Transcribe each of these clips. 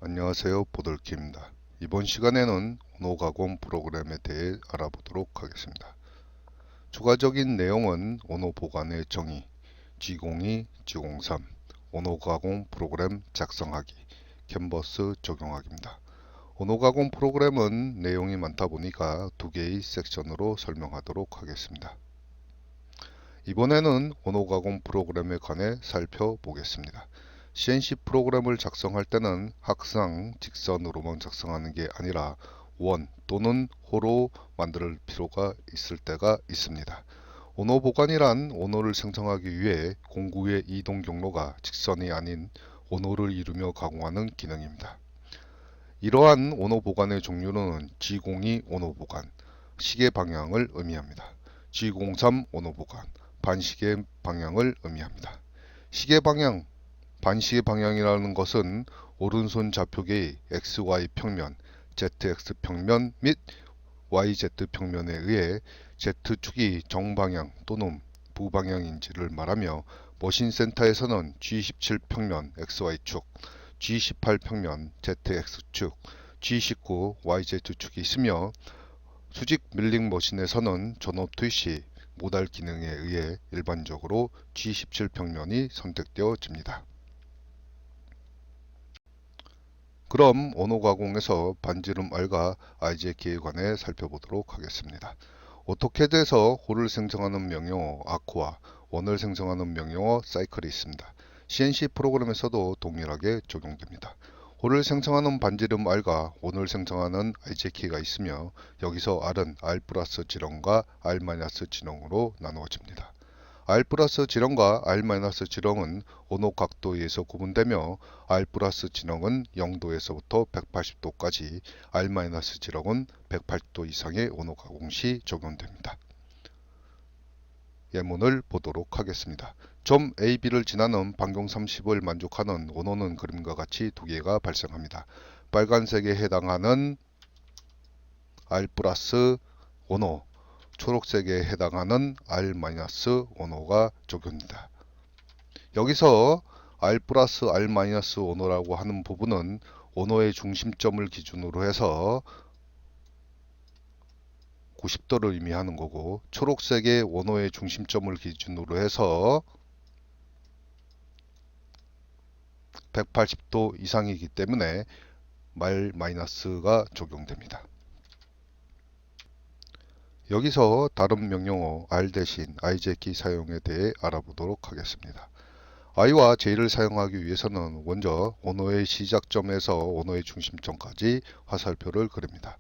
안녕하세요, 보돌키입니다. 이번 시간에는 언어가공 프로그램에 대해 알아보도록 하겠습니다. 추가적인 내용은 언어 보관의 정의, G02, G03, 언어가공 프로그램 작성하기, 캔버스 적용하기입니다. 언어가공 프로그램은 내용이 많다 보니까 두 개의 섹션으로 설명하도록 하겠습니다. 이번에는 언어가공 프로그램에 관해 살펴보겠습니다. CNC 프로그램을 작성할 때는 항상 직선으로만 작성하는 게 아니라 원 또는 호로 만들 필요가 있을 때가 있습니다. 언어 보관이란 언어를 생성하기 위해 공구의 이동 경로가 직선이 아닌 언어를 이루며 가공하는 기능입니다. 이러한 언어 보관의 종류는 G02 언어 보관, 시계 방향을 의미합니다. G03 언어 보관, 반시계 방향을 의미합니다. 시계 방향, 반시계 방향이라는 것은 오른손 좌표계의 XY 평면, ZX 평면 및 YZ 평면에 의해 Z축이 정방향 또는 부방향인지를 말하며 머신 센터에서는 G17 평면 XY축, G18 평면 ZX축, G19 YZ축이 있으며 수직 밀링 머신에서는 전업 트윗시 모달 기능에 의해 일반적으로 G17 평면이 선택되어집니다. 그럼 언어 가공에서 반지름 R과 IJK에 관해 살펴보도록 하겠습니다. 오토캐드에서 홀을 생성하는 명령어 아크와 원을 생성하는 명령어 사이클이 있습니다. CNC 프로그램에서도 동일하게 적용됩니다. 홀을 생성하는 반지름 R과 원을 생성하는 IJK가 있으며 여기서 R은 R 플러스 지렁과 R 마이너스 지렁으로 나누어집니다. R 플러스 지렁과 R 마이너스 지렁은 언어 각도에 의해서 구분되며 R 플러스 지렁은 0도에서부터 180도까지, R 마이너스 지렁은 108도 이상의 언어 가공 시 적용됩니다. 예문을 보도록 하겠습니다. 점 AB를 지나는 반경 30을 만족하는 언어는 그림과 같이 두 개가 발생합니다. 빨간색에 해당하는 R 플러스 언어, 초록색에 해당하는 R 마이너스 언어가 적용됩니다. 여기서 R 플러스 R 마이너스 언어라고 하는 부분은 언어의 중심점을 기준으로 해서 90도를 의미하는 거고, 초록색의 언어의 중심점을 기준으로 해서 180도 이상이기 때문에 R 마이너스가 적용됩니다. 여기서 다른 명령어 R 대신 IJK 사용에 대해 알아보도록 하겠습니다. I와 J를 사용하기 위해서는 먼저 언어의 시작점에서 언어의 중심점까지 화살표를 그립니다.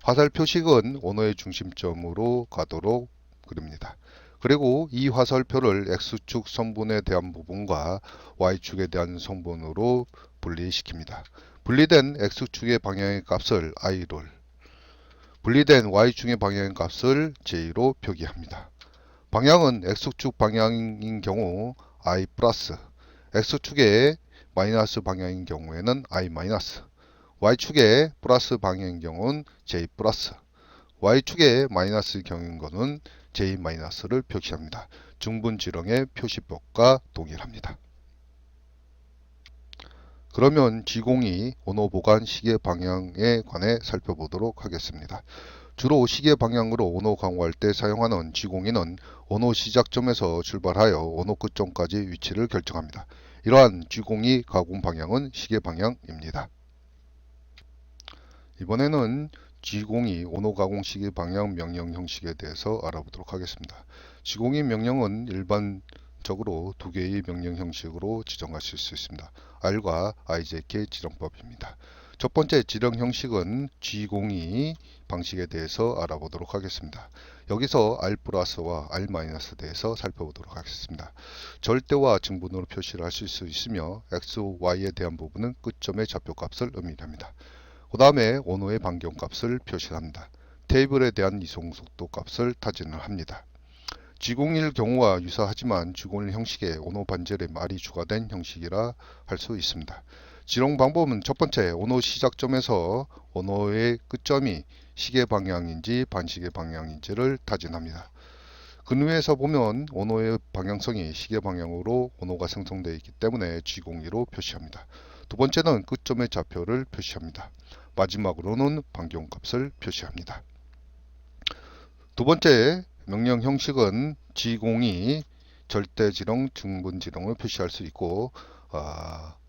화살 표식은 언어의 중심점으로 가도록 그립니다. 그리고 이 화살표를 X축 성분에 대한 부분과 Y축에 대한 성분으로 분리시킵니다. 분리된 X축의 방향의 값을 I를, 분리된 Y축의 방향의 값을 J로 표기합니다. 방향은 X축 방향인 경우 I 플러스, X축의 마이너스 방향인 경우에는 I 마이너스, Y축의 플러스 방향인 경우는 J 플러스, Y축의 마이너스 경우인 것은 J 마이너스를 표시합니다. 중분지렁의 표시법과 동일합니다. 그러면 G02 언어 보관 시계 방향에 관해 살펴보도록 하겠습니다. 주로 시계 방향으로 언어 강화할 때 사용하는 G02는 언어 시작점에서 출발하여 언어 끝점까지 위치를 결정합니다. 이러한 G02 가공 방향은 시계 방향입니다. 이번에는 G02 언어 가공 시계 방향 명령 형식에 대해서 알아보도록 하겠습니다. G02 명령은 일반적으로 두 개의 명령 형식으로 지정하실 수 있습니다. R과 IJK 지정법입니다. 첫 번째 지령 형식은 G02 방식에 대해서 알아보도록 하겠습니다. 여기서 R 플러스와 R 마이너스에 대해서 살펴보도록 하겠습니다. 절대와 증분으로 표시를 하실 수 있으며 X, Y에 대한 부분은 끝점의 좌표값을 의미합니다. 그 다음에 언어의 반경값을 표시합니다. 테이블에 대한 이송 속도 값을 타진을 합니다. G01 경우와 유사하지만 G01 형식에 언어 반절의 말이 추가된 형식이라 할 수 있습니다. 지령 방법은 첫 번째, 언어 시작점에서 언어의 끝점이 시계 방향인지 반시계 방향인지를 타진합니다. 근위에서 보면 언어의 방향성이 시계 방향으로 언어가 생성되어 있기 때문에 G02로 표시합니다. 두 번째는 끝점의 좌표를 표시합니다. 마지막으로는 반경값을 표시합니다. 두 번째 명령 형식은 G02 절대지름, 중분지름을 표시할 수 있고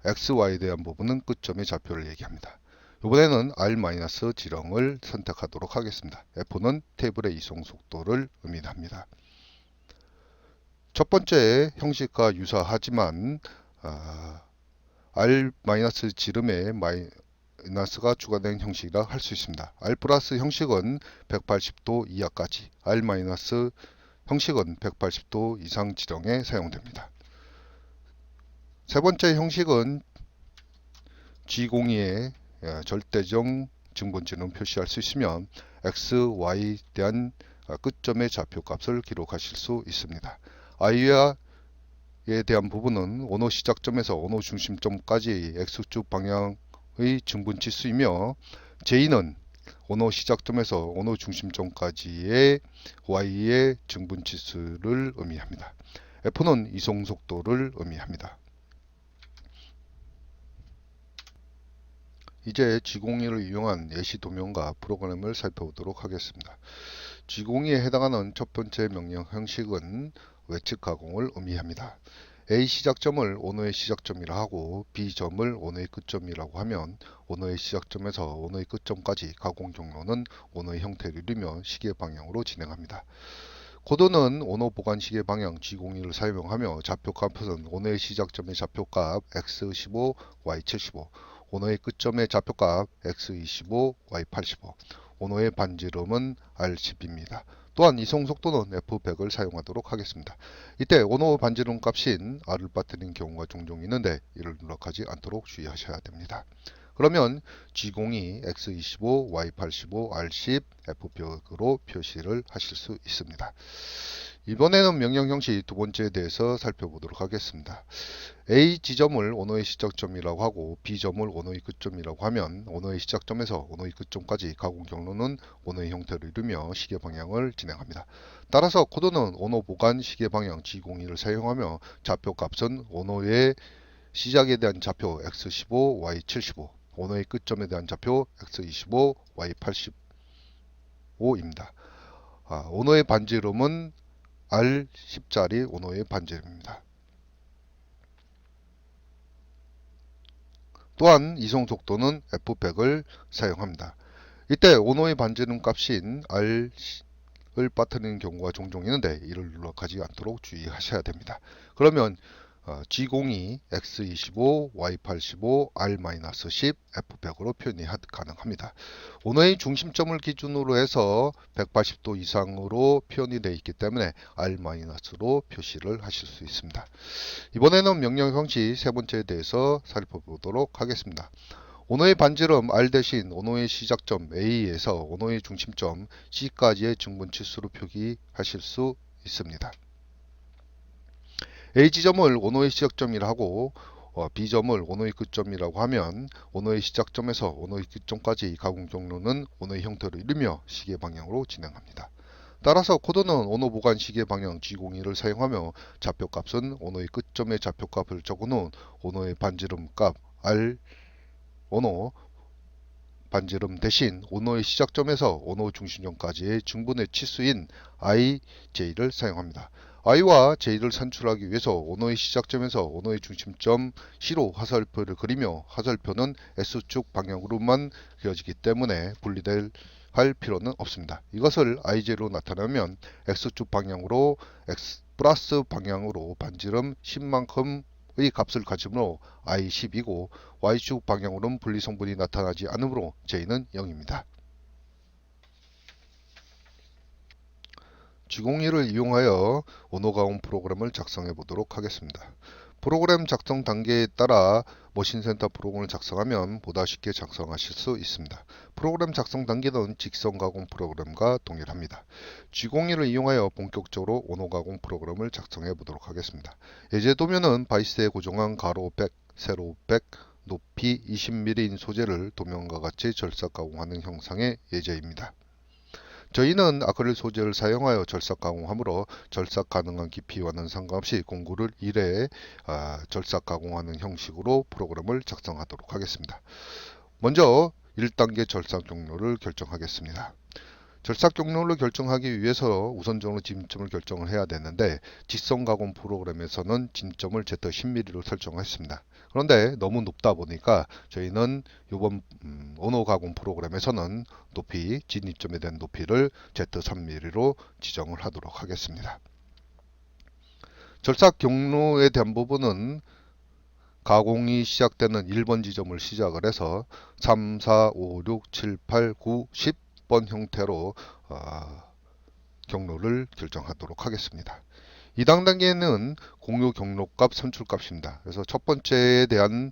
X, Y에 대한 부분은 끝점의 좌표를 얘기합니다. 이번에는 R-지름을 선택하도록 하겠습니다. F는 테이블의 이송 속도를 의미합니다. 첫 번째 형식과 유사하지만 R-지름에 마이너스가 추가된 형식이라 할 수 있습니다. R 플러스 형식은 180도 이하까지, R 마이너스 형식은 180도 이상 지름에 사용됩니다. 세 번째 형식은 G02의 절대적 증분지름 표시할 수 있으면 X, Y에 대한 끝점의 좌표값을 기록하실 수 있습니다. I에 대한 부분은 원호 시작점에서 원호 중심점까지 X축 방향의 증분치수이며 J는 원호 시작점에서 원호 중심점까지의 Y의 증분치수를 의미합니다. F는 이송속도를 의미합니다. 이제 G02를 이용한 예시 도면과 프로그램을 살펴보도록 하겠습니다. G02에 해당하는 첫 번째 명령 형식은 외측 가공을 의미합니다. A 시작점을 원호의 시작점이라 하고 B 점을 원호의 끝점이라고 하면 원호의 시작점에서 원호의 끝점까지 가공 경로는 원호의 형태를 이루며 시계 방향으로 진행합니다. 코드는 원호 보관 시계 방향 G02를 사용하며 좌표값은 원호의 시작점의 좌표값 X15, Y75, 원호의 끝점의 좌표값 X25, Y85, 원호의 반지름은 R10입니다. 또한 이송 속도는 F100을 사용하도록 하겠습니다. 이때 원호 반지름 값인 R을 빠뜨린 경우가 종종 있는데 이를 누락하지 않도록 주의하셔야 됩니다. 그러면 G02, X25, Y85, R10, F100으로 표시를 하실 수 있습니다. 이번에는 명령 형식 두 번째에 대해서 살펴보도록 하겠습니다. A 지점을 원호의 시작점이라고 하고 B 점을 원호의 끝점이라고 하면 원호의 시작점에서 원호의 끝점까지 가공 경로는 원호의 형태를 이루며 시계 방향을 진행합니다. 따라서 코드는 원호 보관 시계 방향 G02를 사용하며 좌표 값은 원호의 시작에 대한 좌표 X15, Y75, 원호의 끝점에 대한 좌표 X25, Y85입니다. 원호의 반지름은 R10짜리 원호의 반지름입니다. 또한 이송 속도는 F100을 사용합니다. 이때 원호의 반지름 값인 R을 빠뜨리는 경우가 종종 있는데 이를 누락하지 않도록 주의하셔야 됩니다. 그러면 G02, X25, Y85, R-10, F100으로 표현이 가능합니다. 원호의 중심점을 기준으로 해서 180도 이상으로 표현이 되어 있기 때문에 R-로 표시를 하실 수 있습니다. 이번에는 명령 형식 세 번째에 대해서 살펴보도록 하겠습니다. 원호의 반지름 R 대신 원호의 시작점 A에서 원호의 중심점 C까지의 증분치수로 표기하실 수 있습니다. A 지점을 원호의 시작점이라 하고 B 점을 원호의 끝점이라고 하면 원호의 시작점에서 원호의 끝점까지 가공 경로는 원호의 형태를 이루며 시계 방향으로 진행합니다. 따라서 코드는 원호 보관 시계 방향 G02를 사용하며 좌표값은 원호의 끝점의 좌표값을 적은 후 원호의 반지름 값 R 원호 반지름 대신 원호의 시작점에서 원호 중심점까지의 중분의 치수인 IJ를 사용합니다. I와 J를 산출하기 위해서 원호의 시작점에서 원호의 중심점 C로 화살표를 그리며 화살표는 S축 방향으로만 그려지기 때문에 분리될 할 필요는 없습니다. 이것을 IJ로 나타내면 X축 방향으로 X 플러스 방향으로 반지름 10만큼의 값을 가지므로 I10이고 Y축 방향으로는 분리성분이 나타나지 않으므로 J는 0입니다. G02를 이용하여 원호가공 프로그램을 작성해 보도록 하겠습니다. 프로그램 작성 단계에 따라 머신센터 프로그램을 작성하면 보다 쉽게 작성하실 수 있습니다. 프로그램 작성 단계는 직선 가공 프로그램과 동일합니다. G02를 이용하여 본격적으로 원호 가공 프로그램을 작성해 보도록 하겠습니다. 예제 도면은 바이스에 고정한 가로 100, 세로 100, 높이 20mm인 소재를 도면과 같이 절삭 가공하는 형상의 예제입니다. 저희는 아크릴 소재를 사용하여 절삭 가공하므로 절삭 가능한 깊이와는 상관없이 공구를 1회 절삭 가공하는 형식으로 프로그램을 작성하도록 하겠습니다. 먼저 1단계 절삭 경로를 결정하겠습니다. 절삭 경로를 결정하기 위해서 우선적으로 진점을 결정을 해야 되는데 직선 가공 프로그램에서는 진점을 Z10mm로 설정했습니다. 그런데 너무 높다 보니까 저희는 이번 언어 가공 프로그램에서는 높이, 진입점에 대한 높이를 Z3mm로 지정을 하도록 하겠습니다. 절삭 경로에 대한 부분은 가공이 시작되는 1번 지점을 시작을 해서 3, 4, 5, 6, 7, 8, 9, 10번 형태로 경로를 결정하도록 하겠습니다. 2단 단계는 공유 경로값 선출값입니다. 그래서 첫 번째에 대한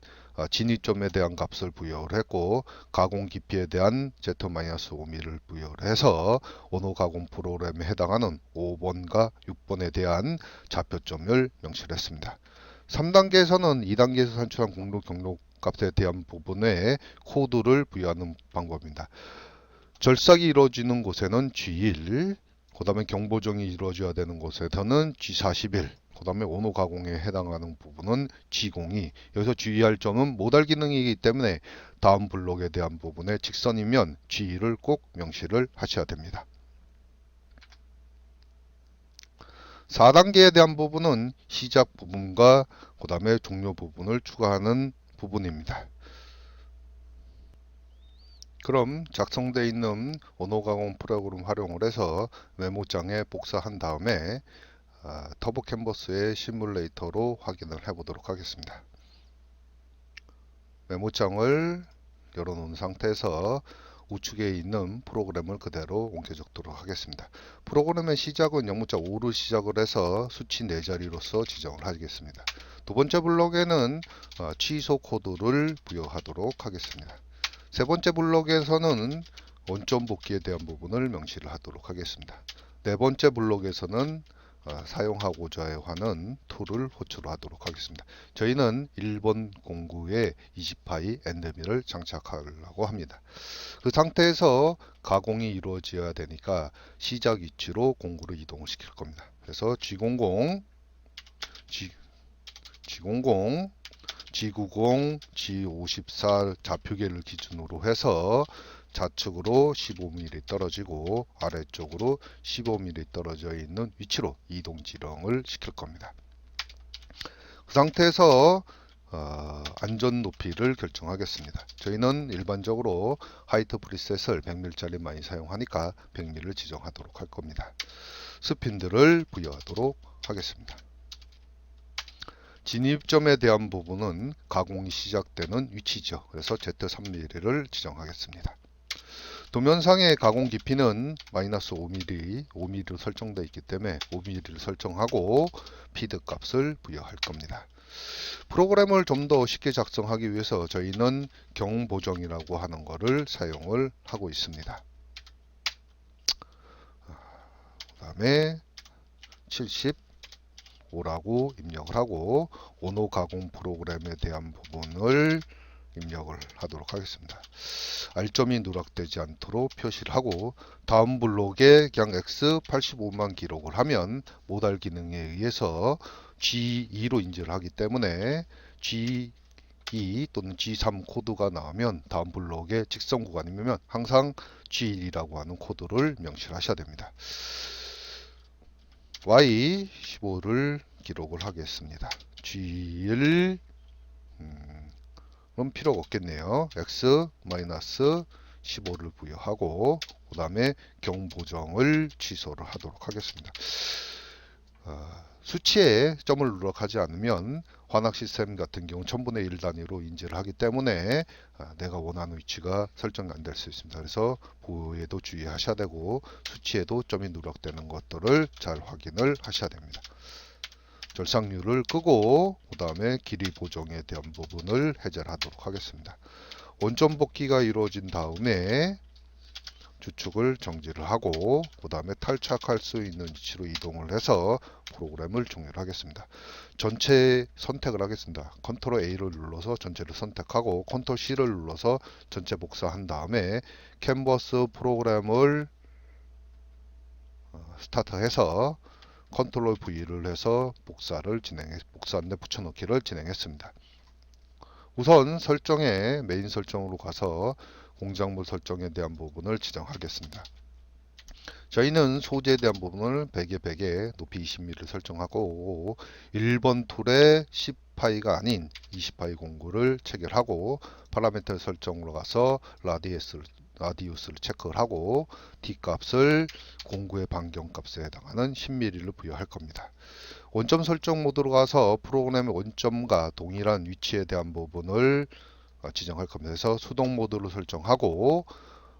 진입점에 대한 값을 부여를 했고 가공 깊이에 대한 Z-5mm를 부여를 해서 언어 가공 프로그램에 해당하는 5번과 6번에 대한 좌표점을 명시를 했습니다. 3단계에서는 2단계에서 산출한 공유 경로 값에 대한 부분에 코드를 부여하는 방법입니다. 절삭이 이루어지는 곳에는 G1, 그 다음에 경보정이 이루어져야 되는 곳에서는 G41, 그 다음에 언어 가공에 해당하는 부분은 G02. 여기서 주의할 점은 모달 기능이기 때문에 다음 블록에 대한 부분에 직선이면 G2를 꼭 명시를 하셔야 됩니다. 4단계에 대한 부분은 시작 부분과 그 다음에 종료 부분을 추가하는 부분입니다. 그럼 작성되어 있는 언어 가공 프로그램 활용을 해서 메모장에 복사한 다음에 터보 캔버스의 시뮬레이터로 확인을 해 보도록 하겠습니다. 메모장을 열어놓은 상태에서 우측에 있는 프로그램을 그대로 옮겨 적도록 하겠습니다. 프로그램의 시작은 영문자 5로 시작을 해서 수치 4자리로서 지정을 하겠습니다. 두 번째 블록에는 취소 코드를 부여하도록 하겠습니다. 세 번째 블록에서는 원점 복귀에 대한 부분을 명시를 하도록 하겠습니다. 네 번째 블록에서는 사용하고자 하는 툴을 호출하도록 하겠습니다. 저희는 1번 공구에 20파이 NDMI를 장착하려고 합니다. 그 상태에서 가공이 이루어져야 되니까 시작 위치로 공구를 이동을 시킬 겁니다. 그래서 G00, G00, G90, G54 좌표계를 기준으로 해서 좌측으로 15mm 떨어지고 아래쪽으로 15mm 떨어져 있는 위치로 이동 지령을 시킬 겁니다. 그 상태에서 안전 높이를 결정하겠습니다. 저희는 일반적으로 하이트 프리셋을 100mm짜리 많이 사용하니까 100mm를 지정하도록 할 겁니다. 스핀들을 부여하도록 하겠습니다. 진입점에 대한 부분은 가공이 시작되는 위치죠. 그래서 Z3mm를 지정하겠습니다. 도면상의 가공 깊이는 마이너스 5mm로 설정되어 있기 때문에 5mm를 설정하고 피드 값을 부여할 겁니다. 프로그램을 좀 더 쉽게 작성하기 위해서 저희는 경보정이라고 하는 것을 사용을 하고 있습니다. 그 다음에 75라고 입력을 하고 언어 가공 프로그램에 대한 부분을 입력을 하도록 하겠습니다. R점이 누락되지 않도록 표시를 하고 다음 블록에 그냥 X85만 기록을 하면 모달 기능에 의해서 G2로 인지를 하기 때문에 G2 또는 G3 코드가 나오면 다음 블록에 직선 구간이면 항상 G1이라고 하는 코드를 명시를 하셔야 됩니다. Y15를 기록을 하겠습니다. G1 그럼 필요가 없겠네요. X-15를 부여하고 그 다음에 경보정을 취소를 하도록 하겠습니다. 수치에 점을 누락하지 않으면 환학 시스템 같은 경우 1000분의 1 단위로 인지를 하기 때문에 내가 원하는 위치가 설정이 안 될 수 있습니다. 그래서 보호에도 주의하셔야 되고 수치에도 점이 누락되는 것들을 잘 확인을 하셔야 됩니다. 절삭률을 끄고 그 다음에 길이 보정에 대한 부분을 해제하도록 하겠습니다. 원점 복귀가 이루어진 다음에 주축을 정지를 하고 그 다음에 탈착할 수 있는 위치로 이동을 해서 프로그램을 종료를 하겠습니다. 전체 선택을 하겠습니다. 컨트롤 A를 눌러서 전체를 선택하고 컨트롤 C를 눌러서 전체 복사한 다음에 캔버스 프로그램을 스타트해서 컨트롤 V를 해서 복사한데 붙여넣기를 진행했습니다. 우선 설정에 메인 설정으로 가서 공작물 설정에 대한 부분을 지정하겠습니다. 저희는 소재에 대한 부분을 100에 100에 높이 20mm를 설정하고 1번 툴에 10파이가 아닌 20파이 공구를 체결하고 파라미터 설정으로 가서 라디우스를 체크를 하고 D 값을 공구의 반경값에 해당하는 10mm를 부여할 겁니다. 원점 설정 모드로 가서 프로그램의 원점과 동일한 위치에 대한 부분을 지정할 겁니다. 그래서 수동 모드로 설정하고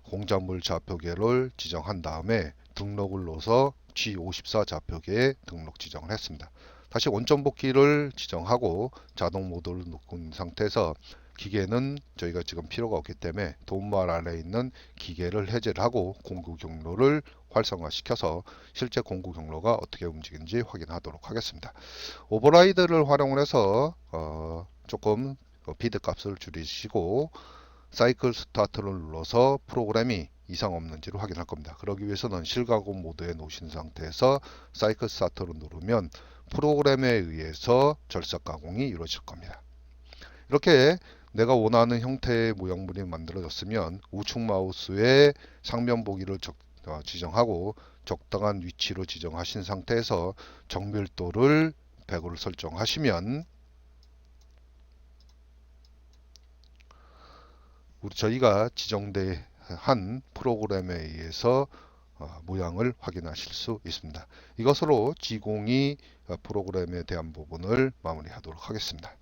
공작물 좌표계를 지정한 다음에 등록을 넣어서 G54 좌표계에 등록 지정을 했습니다. 다시 원점 복귀를 지정하고 자동 모드를 놓은 상태에서 기계는 저희가 지금 필요가 없기 때문에 도움말 아래에 있는 기계를 해제를 하고 공구 경로를 활성화시켜서 실제 공구 경로가 어떻게 움직이는지 확인하도록 하겠습니다. 오버라이드를 활용을 해서 조금 비드 값을 줄이시고 사이클 스타트를 눌러서 프로그램이 이상 없는지를 확인할 겁니다. 그러기 위해서는 실가공 모드에 놓으신 상태에서 사이클 스타트를 누르면 프로그램에 의해서 절삭 가공이 이루어질 겁니다. 이렇게 내가 원하는 형태의 모양물이 만들어졌으면 우측 마우스의 상면 보기를 지정하고 적당한 위치로 지정하신 상태에서 정밀도를 100으로 설정하시면 저희가 지정한 프로그램에 의해서 모양을 확인하실 수 있습니다. 이것으로 G02 프로그램에 대한 부분을 마무리하도록 하겠습니다.